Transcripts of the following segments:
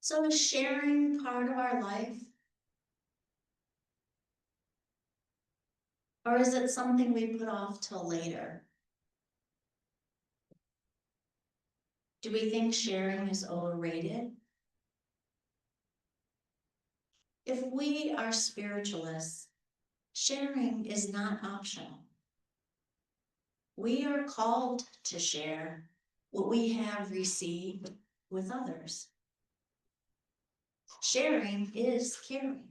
So is sharing part of our life? Or is it something we put off till later? Do we think sharing is overrated? If we are spiritualists, sharing is not optional. We are called to share what we have received with others. Sharing is caring.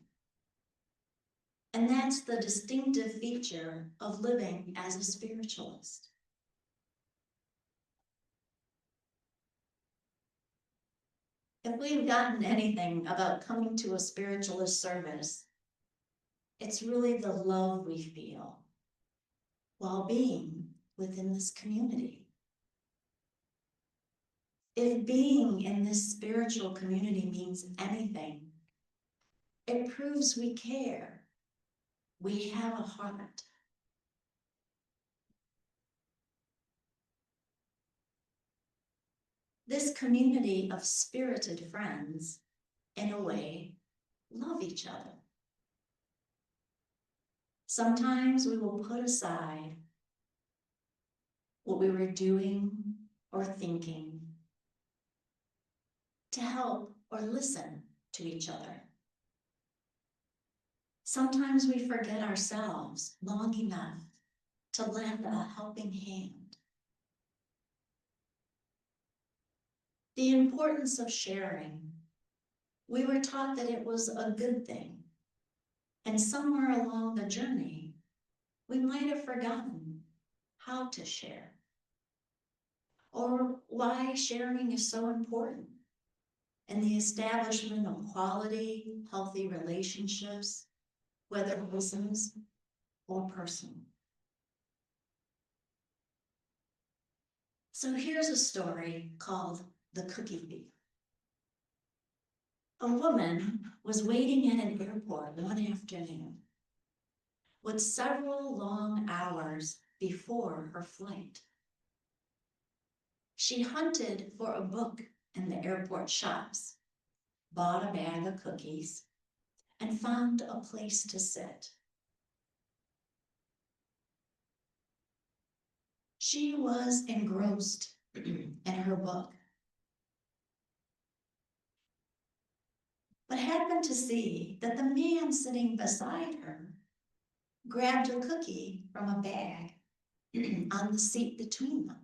And that's the distinctive feature of living as a spiritualist. If we've gotten anything about coming to a spiritualist service, it's really the love we feel while being within this community. If being in this spiritual community means anything, it proves we care. We have a heart. This community of spirited friends, in a way, love each other. Sometimes we will put aside what we were doing or thinking to help or listen to each other. Sometimes we forget ourselves long enough to lend a helping hand. The importance of sharing. We were taught that it was a good thing. And somewhere along the journey, we might have forgotten how to share or why sharing is so important in the establishment of quality, healthy relationships, whether business or personal. So here's a story called The Cookie Thief. A woman was waiting at an airport one afternoon with several long hours before her flight. She hunted for a book in the airport shops, bought a bag of cookies, and found a place to sit. She was engrossed in her book, but happened to see that the man sitting beside her grabbed a cookie from a bag on the seat between them.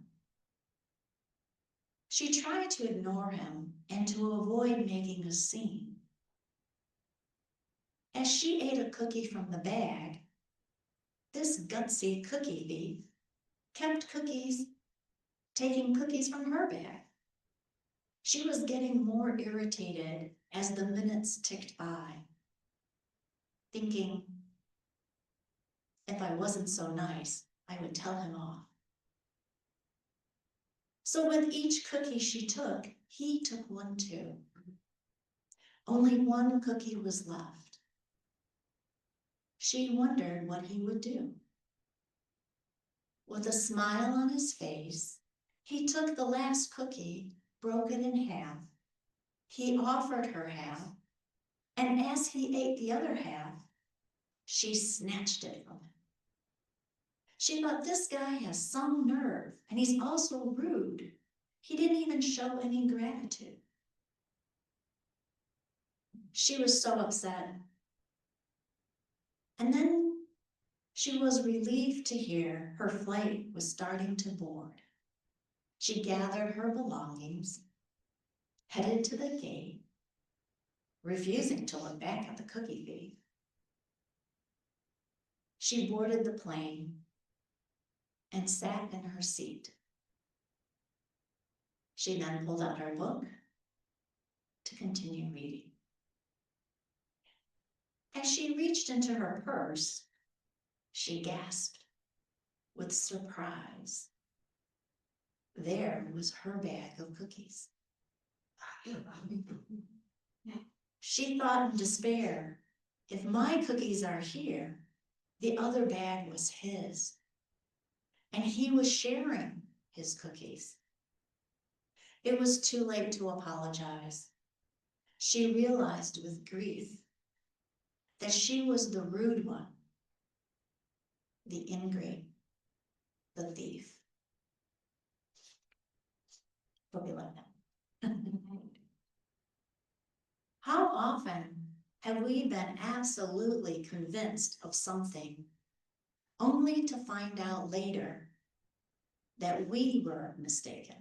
She tried to ignore him and to avoid making a scene. As she ate a cookie from the bag, this gutsy cookie thief kept taking cookies from her bag. She was getting more irritated as the minutes ticked by, thinking, if I wasn't so nice, I would tell him off. So with each cookie she took, he took one too. Only one cookie was left. She wondered what he would do. With a smile on his face, he took the last cookie, broke it in half. He offered her half, and as he ate the other half, she snatched it from him. She thought, this guy has some nerve, and he's also rude. He didn't even show any gratitude. She was so upset. And then she was relieved to hear her flight was starting to board. She gathered her belongings, headed to the gate, refusing to look back at the cookie thief. She boarded the plane and sat in her seat. She then pulled out her book to continue reading. As she reached into her purse, she gasped with surprise. There was her bag of cookies. She thought in despair, if my cookies are here, the other bag was his, and he was sharing his cookies. It was too late to apologize. She realized with grief that she was the rude one, the ingrate, the thief. It'll be like that. How often have we been absolutely convinced of something only to find out later that we were mistaken?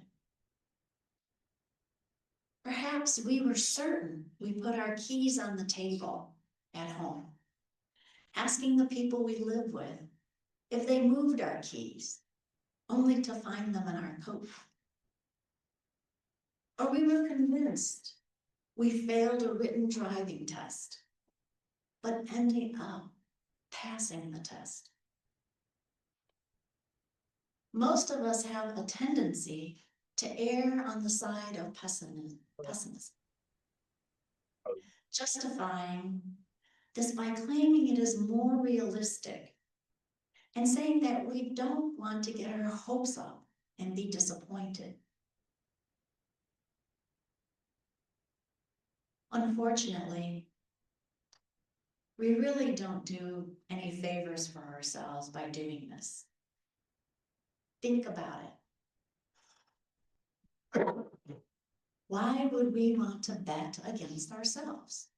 Perhaps we were certain we put our keys on the table at home, asking the people we live with if they moved our keys, only to find them in our coat. Or we were convinced we failed a written driving test, but ending up passing the test. Most of us have a tendency to err on the side of pessimism, justifying this by claiming it is more realistic and saying that we don't want to get our hopes up and be disappointed. Unfortunately, we really don't do any favors for ourselves by doing this. Think about it. Why would we want to bet against ourselves?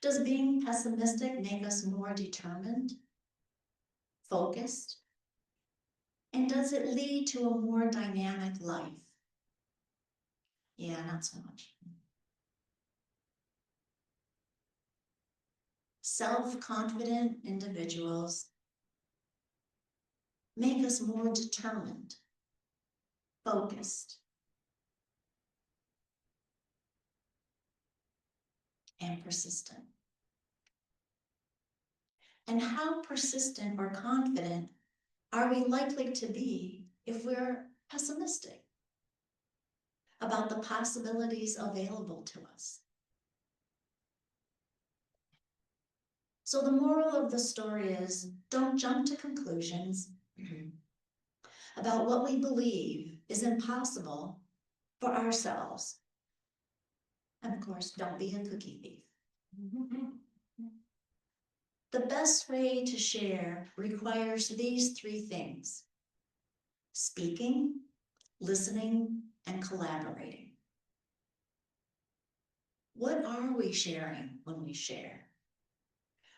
Does being pessimistic make us more determined, focused? And does it lead to a more dynamic life? Yeah, not so much. Self-confident individuals make us more determined, focused, and persistent. And how persistent or confident are we likely to be if we're pessimistic about the possibilities available to us? So the moral of the story is, don't jump to conclusions about what we believe is impossible for ourselves. And of course, don't be a cookie thief. The best way to share requires these three things: speaking, listening, and collaborating. What are we sharing when we share?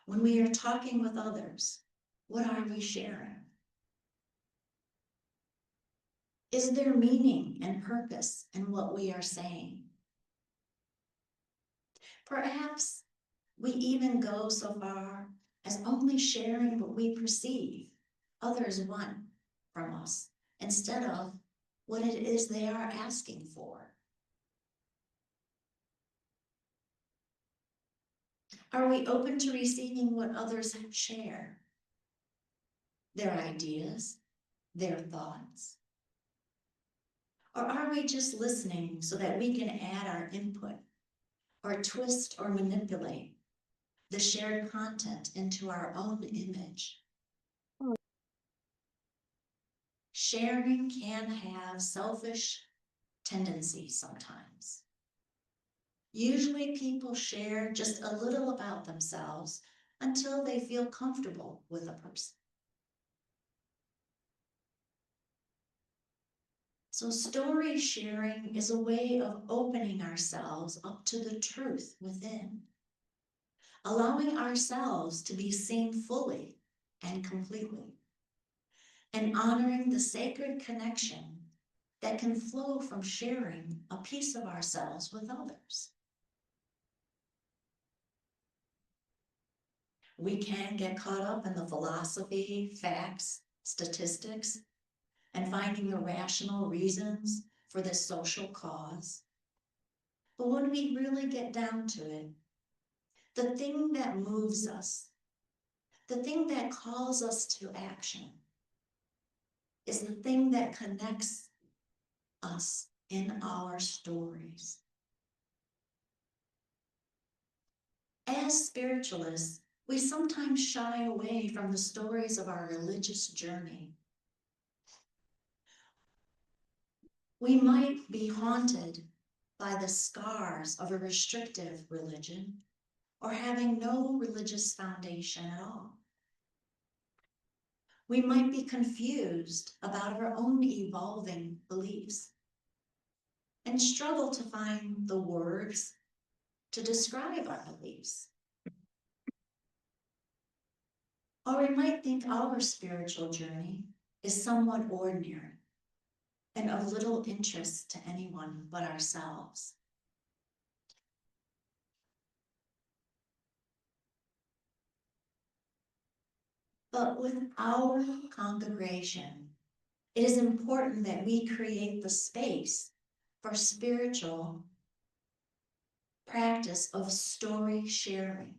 When we are talking with others, what are we sharing? Is there meaning and purpose in what we are saying? Perhaps we even go so far as only sharing what we perceive others want from us instead of what it is they are asking for. Are we open to receiving what others share? Their ideas, their thoughts? Or are we just listening so that we can add our input or twist or manipulate the shared content into our own image? Sharing can have selfish tendencies sometimes. Usually people share just a little about themselves until they feel comfortable with a person. So story sharing is a way of opening ourselves up to the truth within, allowing ourselves to be seen fully and completely, and honoring the sacred connection that can flow from sharing a piece of ourselves with others. We can get caught up in the philosophy, facts, statistics, and finding the rational reasons for this social cause. But when we really get down to it, the thing that moves us, the thing that calls us to action, is the thing that connects us in our stories. As spiritualists, we sometimes shy away from the stories of our religious journey. We might be haunted by the scars of a restrictive religion or having no religious foundation at all. We might be confused about our own evolving beliefs and struggle to find the words to describe our beliefs. Or we might think our spiritual journey is somewhat ordinary and of little interest to anyone but ourselves. But with our congregation, it is important that we create the space for spiritual practice of story sharing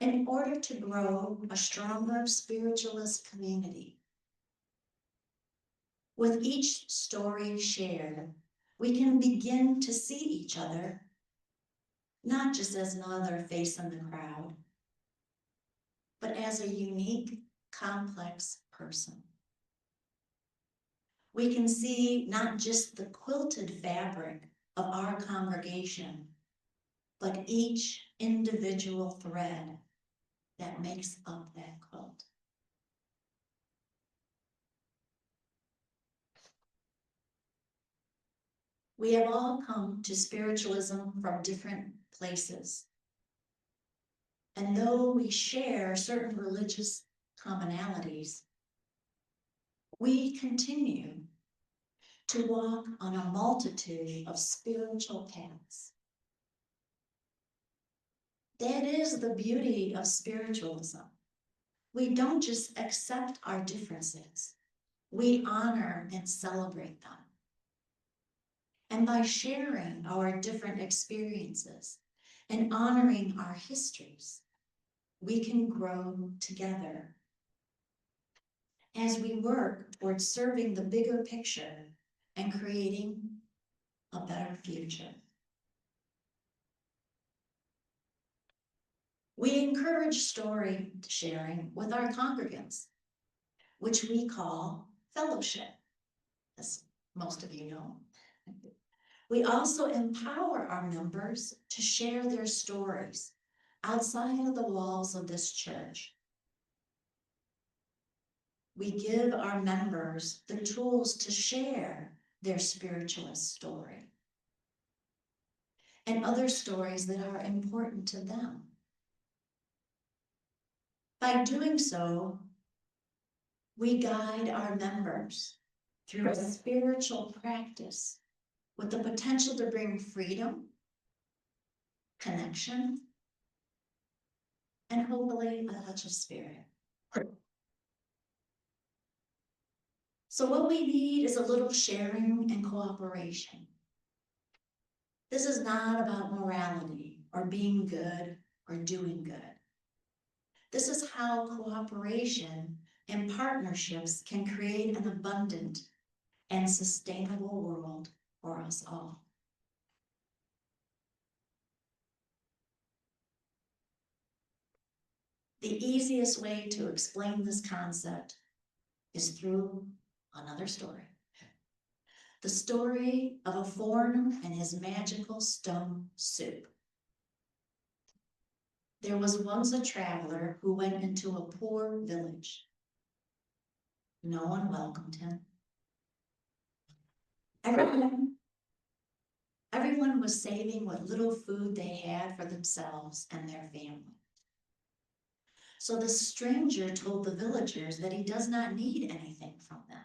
in order to grow a stronger spiritualist community. With each story shared, we can begin to see each other, not just as another face in the crowd, but as a unique, complex person. We can see not just the quilted fabric of our congregation, but each individual thread that makes up that quilt. We have all come to spiritualism from different places. And though we share certain religious commonalities, we continue to walk on a multitude of spiritual paths. That is the beauty of spiritualism. We don't just accept our differences, we honor and celebrate them. And by sharing our different experiences and honoring our histories, we can grow together as we work towards serving the bigger picture and creating a better future. We encourage story sharing with our congregants, which we call fellowship, as most of you know. We also empower our members to share their stories outside of the walls of this church. We give our members the tools to share their spiritualist story and other stories that are important to them. By doing so, we guide our members through a spiritual practice with the potential to bring freedom, connection, and hopefully a touch of spirit. So what we need is a little sharing and cooperation. This is not about morality or being good or doing good. This is how cooperation and partnerships can create an abundant and sustainable world for us all. The easiest way to explain this concept is through another story. The story of a foreigner and his magical stone soup. There was once a traveler who went into a poor village. No one welcomed him. Everyone was saving what little food they had for themselves and their family. So the stranger told the villagers that he does not need anything from them,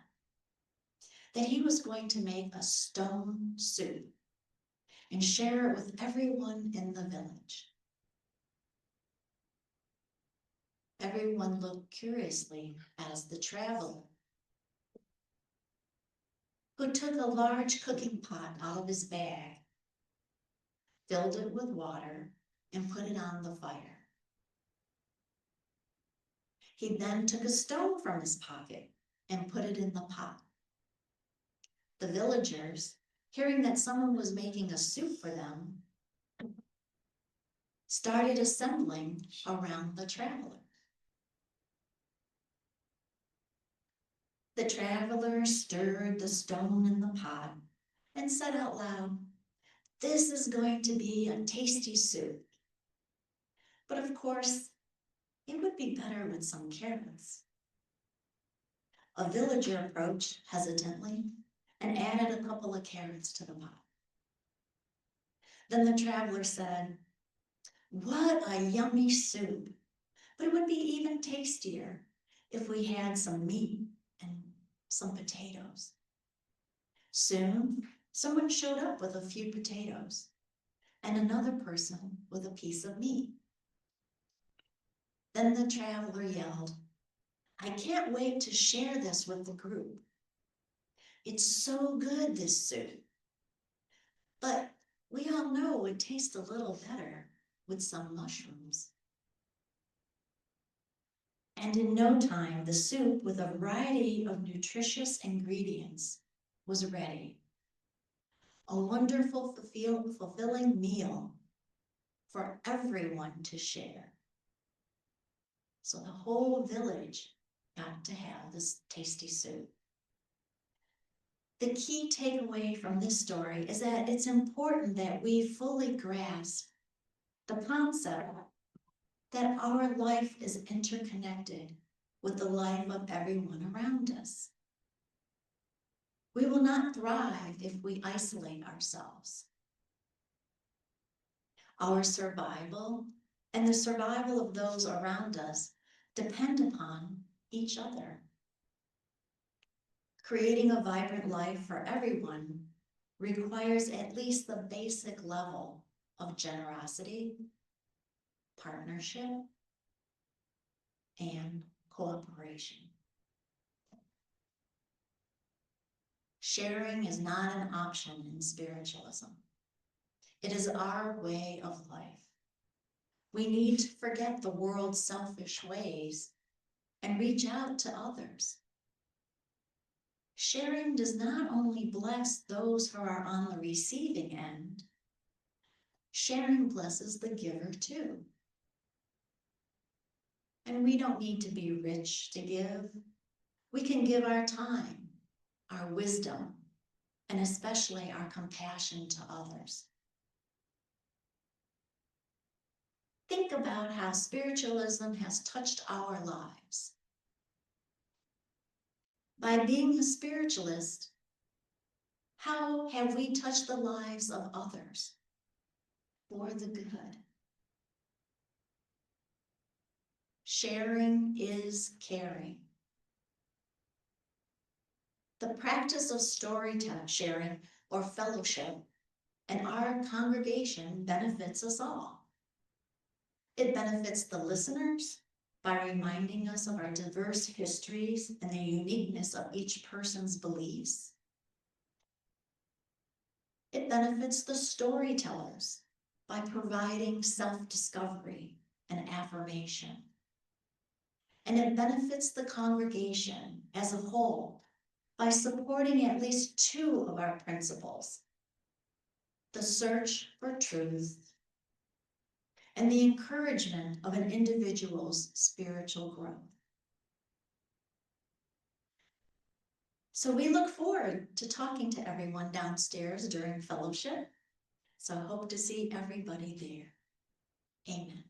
that he was going to make a stone soup and share it with everyone in the village. Everyone looked curiously at the traveler, who took a large cooking pot out of his bag, filled it with water, and put it on the fire. He then took a stone from his pocket and put it in the pot. The villagers, hearing that someone was making a soup for them, started assembling around the traveler. The traveler stirred the stone in the pot and said out loud, "This is going to be a tasty soup. But of course, it would be better with some carrots." A villager approached hesitantly and added a couple of carrots to the pot. Then the traveler said, "What a yummy soup! But it would be even tastier if we had some meat and some potatoes." Soon, someone showed up with a few potatoes and another person with a piece of meat. Then the traveler yelled, "I can't wait to share this with the group. It's so good, this soup. But we all know it would taste a little better with some mushrooms." And in no time, the soup with a variety of nutritious ingredients was ready. A wonderful, fulfilling meal for everyone to share. So the whole village got to have this tasty soup. The key takeaway from this story is that it's important that we fully grasp the concept that our life is interconnected with the life of everyone around us. We will not thrive if we isolate ourselves. Our survival and the survival of those around us depend upon each other. Creating a vibrant life for everyone requires at least the basic level of generosity, partnership, and cooperation. Sharing is not an option in spiritualism. It is our way of life. We need to forget the world's selfish ways and reach out to others. Sharing does not only bless those who are on the receiving end, sharing blesses the giver too. And we don't need to be rich to give. We can give our time, our wisdom, and especially our compassion to others. Think about how spiritualism has touched our lives. By being a spiritualist, how have we touched the lives of others for the good? Sharing is caring. The practice of storytelling, sharing, or fellowship in our congregation benefits us all. It benefits the listeners by reminding us of our diverse histories and the uniqueness of each person's beliefs. It benefits the storytellers by providing self-discovery and affirmation. And it benefits the congregation as a whole by supporting at least two of our principles: the search for truth and the encouragement of an individual's spiritual growth. So we look forward to talking to everyone downstairs during fellowship. So I hope to see everybody there. Amen.